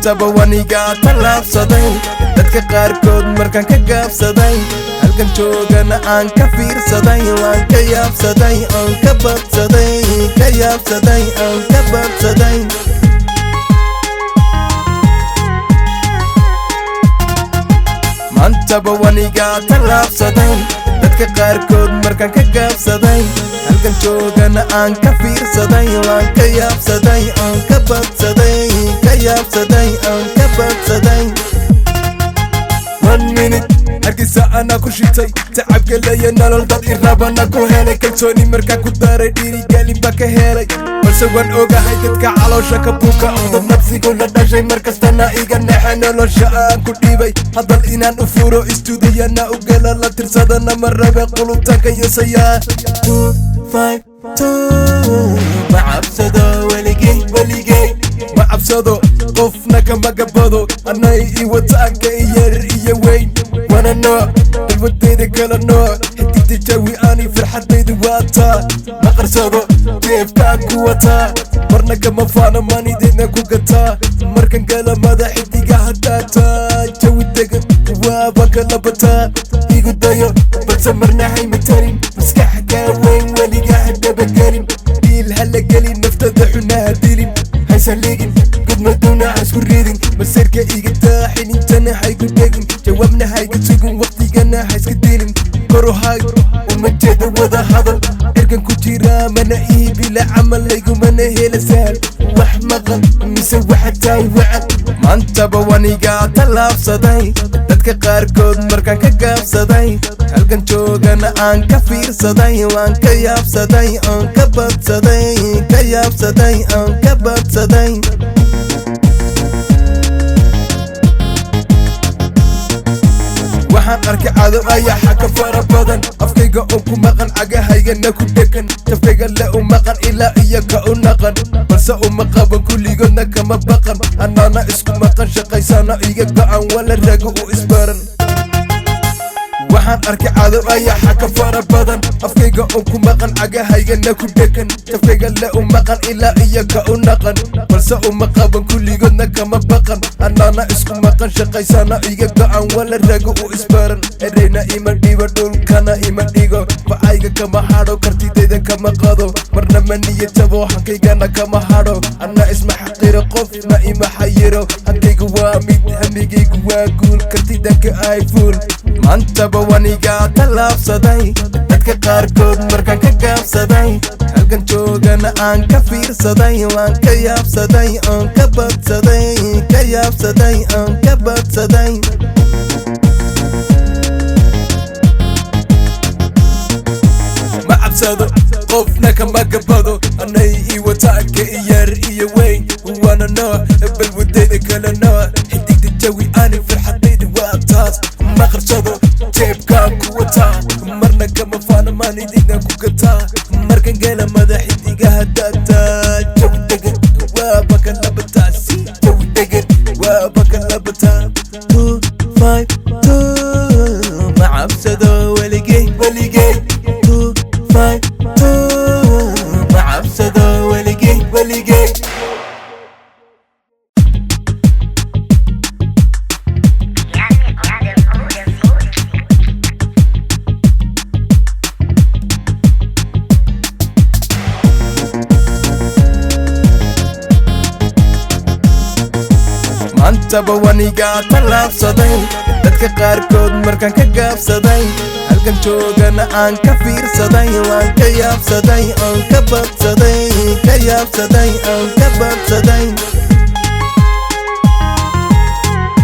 maantaba wanigaa tallaabsaday dadka qaarkood markaan ka gaabsaday halkan joogana aan ka fiirsaday waan ka yaabsaday oon ka badsaday ka yaabsaday oon ka badsaday maantaba wanigaa tallaabsaday dadka qaarkood markaan ka gaabsaday halkan joogana aan ka fiirsaday waan ka yaabsaday oon ka badsaday ka yaabsaday oon ka badsaday 1 minute hargeysa anaa ku shitay tacabgelaya nolol dad irabana ku helay kalsooni markaa ku daray dhiirigelin baa ka helay balse waan ogahay dadka caloosha ka buka dad nafsigu la dhashay markastana iga nexe nolosha aan ku dhiibay hadal inaan u furo istudiyana u gala la tirsadana ma rabe qulubtanka yosayaa 252 ma cabsado weligay ma cabsado qofna kama gabado anay i wataanka iyar iyo weyn wana nooc dalwadeyda kala nooc xidigta jawi aani farxadaydu waataa ma qarsado jeefkaan ku wataa marna kama faana maanideedna ku gataa markan gala madax xidigaha daataa jawi degan waaba kala bataa igu dayo balse marna haymatarin maskaxkaa weyn weligaa hadhabagelin dhiil hala gelin naftada xunaha dilin haysan liigin gudmaduna hasku ridin masirka iga daaxin intana haygu dhegin jawaabna hayga sugin waqtigana hayska dilin koruhay uma jeeda wada hadal ergan ku jira mana iibila camal laygumana hela sahal wax maqan mise waxa tahay wacan maantaba wanigaa tallaabsaday dadka qaarkood markaan ka gaabsaday halkan joogana aan ka fiirsaday waan ka yaabsaday oon ka badsaday ka yaabsaday oon ka badsaday waxaan arkay cadow ayaxa ka fara badan afkayga oo ku maqan cagahaygana ku dhegan tafkayga le u maqan ilaa iyo ka u naqan balse uma qaban kulligoodna kama baqan anaana isku maqan shaqaysana iga go'an wala rago u isbaran waxaan arkay cadow ayaxa ka fara badan afkayga oo ku maqan cagahaygana ku dhegan tafkayga le u maqan ilaa iyo ka u naqan balse uma qaban kulligoodna kama baqan anaana isku maqan shaqaysana iga go'an wala rago u isbaran ereyna ima dhibo dhulkana ima dhigo facayga kama hadho kartidayda kama qado marna ma niyatabo hankaygana kama hadho anna isma xaqiro qofna ima xayiro hankayga waa mid hamigaygu waa guul kartidanka ay fuul maantaba wanigaa tallaabsaday dadka qaarkood markaan ka gaabsaday halkan joogana aan ka fiirsaday waan ka yaabsaday oon ka badsaday ka yaabsaday oon ka badsaday ma cabsado qofna kama gabado anay i wataanka iyar iyo weyn wana nooc balwadeyda kala nooc xidigta jawi aani farxadayda waa taas ma qarsado jeebkaan ku wataa marna kama faana maanideedna ku gataa markan gala madax xidigaha daataa jawi degan waaba kala bataa si jawi degan waaba kala bataa 252 ma cabsado weligay 252 ma cabsado weligay maantaba wanigaa tallaabsaday dadka qaarkood markaan ka gaabsaday halkan joogana aan ka fiirsaday waan ka yaabsaday oon ka badsaday ka yaabsaday oon ka badsaday